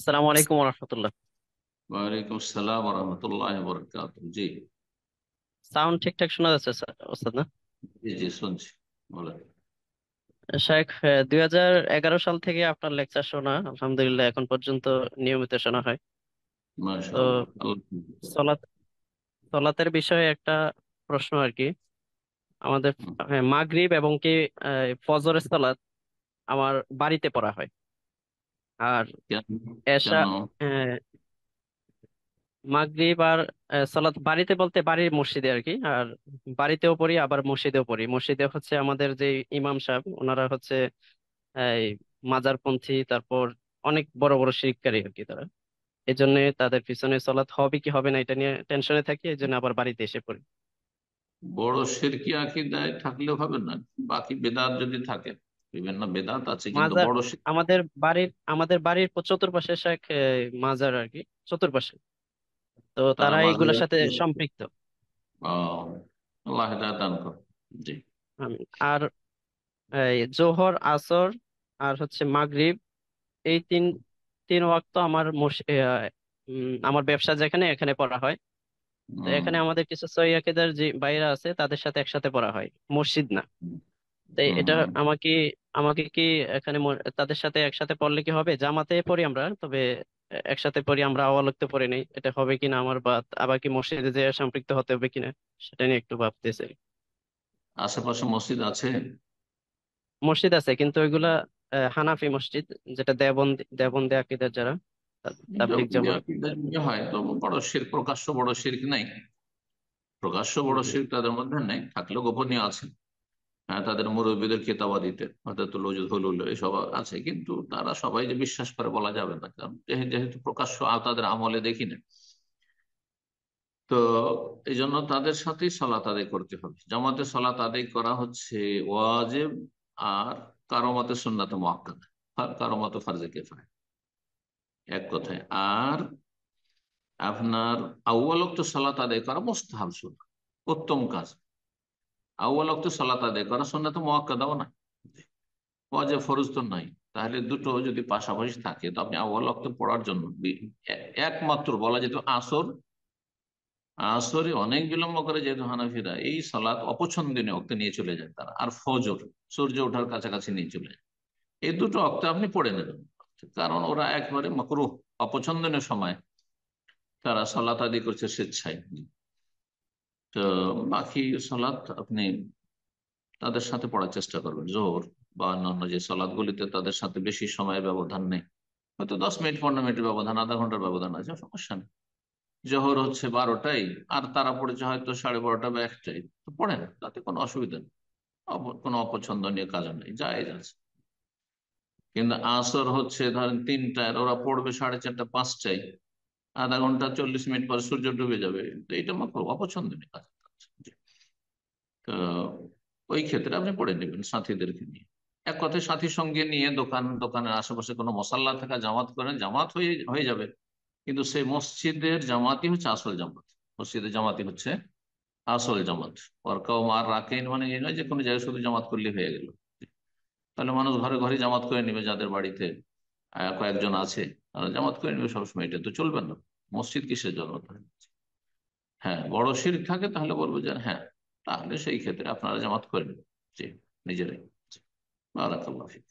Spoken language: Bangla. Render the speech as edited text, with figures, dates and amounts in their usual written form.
আসসালামু আলাইকুম রহমতুল্লাহ। ওয়ালাইকুম আসসালাম রহমতুল্লাহ বরকাত। জি। সাউন্ড ঠিকঠাক শোনা যাচ্ছে স্যার, ওস্তাদ না? জি জি শুনছি, বলেন। শেখ, 2011 সাল থেকে আপনার লেকচার শোনা আলহামদুলিল্লাহ এখন পর্যন্ত নিয়মিত শোনা হয়। তো মাশাআল্লাহ, আল্লাহ। সলাত সলাতের বিষয়ে একটা প্রশ্ন আর কি। আমাদের হুম, মাগরিব এবং কি ফজরের সালাত আমার বাড়িতে পড়া হয়। আর কেন? এশা কেন? মাগরিব আর সালাত বাড়িতে বলতে বাড়ির মসজিদে আর কি। আর বাড়িতেও পড়ি আবার মসজিদেও পড়ি। মসজিদে হচ্ছে আমাদের যে ইমাম সাহেব ওনারা হচ্ছে এই মাজারপন্থী, তারপর অনেক বড় বড় শিরকারী আর কি তারা। এই জন্য তাদের পিছনে সলাৎ হবে কি হবে না এটা নিয়ে টেনশনে থাকি, এই জন্য আবার বাড়িতে এসে পড়ি। বড় শিরকি আকীদায় থাকলেও হবে না, বাকি বেদাত যদি থাকে, বিভিন্ন বেদাত আছে কিন্তু মাজার বড় শিরক। আমাদের বাড়ির চতুর্পাশে শেখ মাজার আর কি, চতুর্পাশে। তো তারা তারা মাঝে এইগুলোর সাথে যাচ্ছে। সম্পৃক্ত। আহ, আল্লাহ হেদায়েত দান করুন। জি। আর এই জোহর আসর আর হচ্ছে মাগরিব, এই তিন তিন ওয়াক্ত আমার আমার ব্যবসা যেখানে এখানে পড়া হয়। তো হুম, এখানে আমাদের কিছু সহিহ আকীদার যে বাইরা আছে তাদের সাথে একসাথে পড়া হয়, মসজিদ না। হুম, তো এটা হুম। আমাকে আমাকে কি এখানে তাদের সাথে একসাথে পড়লে কি হবে? জামাতে পড়ি আমরা, তবে একসাথে পড়ি আমরা, আওয়ালক্ত পড়ি নেই, এটা হবে কিনা আমার, বা আবার কি মসজিদে যে সম্পৃক্ত হতে হবে কিনা সেটা নিয়ে একটু ভাবতেছি। আশেপাশে মসজিদ আছে? মসজিদ আছে কিন্তু ওইগুলা হানাফি মসজিদ, যেটা দেওবন্দি আকীদার যারা, তাবলিগ যখন জামাত। হয় তো বড় শিরক, প্রকাশ্য বড় শিরক নাই। প্রকাশ্য বড় জি। শিরক তাদের মধ্যে নেই, থাকলেও গোপনীয় আছে। হ্যাঁ, তাদের মুরব্বীদের কিতাবাদিতে অর্থাৎ লজুদ হলুল এসব আছে, কিন্তু তারা সবাই যে বিশ্বাস করে বলা যাবে না, কারণ যেহেতু প্রকাশ্য তাদের আমলে দেখি না। তো এই জন্য তাদের সাথেই সলাত আদায় করতে হবে। জামাতে সলাত আদায় করা হচ্ছে ওয়াজিব, আর কারো মতে সুন্নাতে মুআক্কাদা, আর কারো মতে ফারজে কিফায়া, এক কথায়। আর আপনার আউয়াল ওয়াক্ত সালাত আদায় করা মুস্তাহাব, সুন্নাহ, উত্তম কাজ। আউয়াল ওয়াক্ত সালাত আদায় করা সুন্নাতে মুআক্কাদাও না, ওয়াজিব ফরজ তো নাই। তাহলে দুটো যদি পাশাপাশি থাকে তো আপনি আউয়াল ওয়াক্ত পড়ার জন্য একমাত্র বলা যেত আসর। আসরে অনেক বিলম্ব করে যেহেতু হানাফিরা এই সালাত অপছন্দনীয় অক্তে নিয়ে চলে যায় তারা, আর ফজর সূর্য ওঠার কাছাকাছি নিয়ে চলে যায়। এই দুটো অক্তে আপনি পড়ে নেবেন, কারণ ওরা একবারে মাকরুহ, অপছন্দনীয় সময় তারা সালাত আদায় করছে স্বেচ্ছায়। তো বাকি সালাত আপনি তাদের সাথে পড়ার চেষ্টা করবেন। জোহর বা অন্যান্য যে সালাদ গুলিতে তাদের সাথে বেশি সময়ের ব্যবধান নেই, হয়তো 10 মিনিট 15 মিনিটের ব্যবধান, আধা ঘন্টার ব্যবধান আছে, সমস্যা নেই। জোহর হচ্ছে 12টায়, আর তারা পড়েছে হয়তো 12:30 বা 1টায়, তো পড়েন, তাতে কোনো অসুবিধা নেই। কোনো অপছন্দনীয় কাজ নেই, জায়েজ আছে। কিন্তু আসর হচ্ছে ধরেন 3টায়, ওরা পড়বে 4:30 5টায়, আধা ঘন্টা 40 মিনিট পর সূর্য ডুবে যাবে, তো এটা আমার খুব অপছন্দনীয় কাজ। তো ওই ক্ষেত্রে আপনি পড়ে নেবেন সাথীদেরকে নিয়ে। এক কথায় সাথীর সঙ্গে নিয়ে দোকানের আশেপাশে কোনো মসাল্লা থাকা জামাত করেন, জামাত হয়ে হয়ে যাবে। কিন্তু সেই মসজিদের জামাতই হচ্ছে আসল জামাত। মসজিদের জামাতই হচ্ছে আসল জামাত। ওয়ারকাও মার রাখেন মানে এই নয় যে কোনো জায়গায় শুধু জামাত করলে হয়ে গেল। তাহলে মানুষ ঘরে ঘরে জামাত করে নিবে, যাদের বাড়িতে কয়েকজন আছে তারা জামাত করে নিবে সবসময়, এটা তো চলবে না। মসজিদ কিসের জন্য? হ্যাঁ, বড় শিরক থাকে তাহলে বলবো যে হ্যাঁ, তাহলে সেই ক্ষেত্রে আপনারা জামাত করে নেবেন। জি, নিজেরাই। বারাকাল্লাহ ফিক।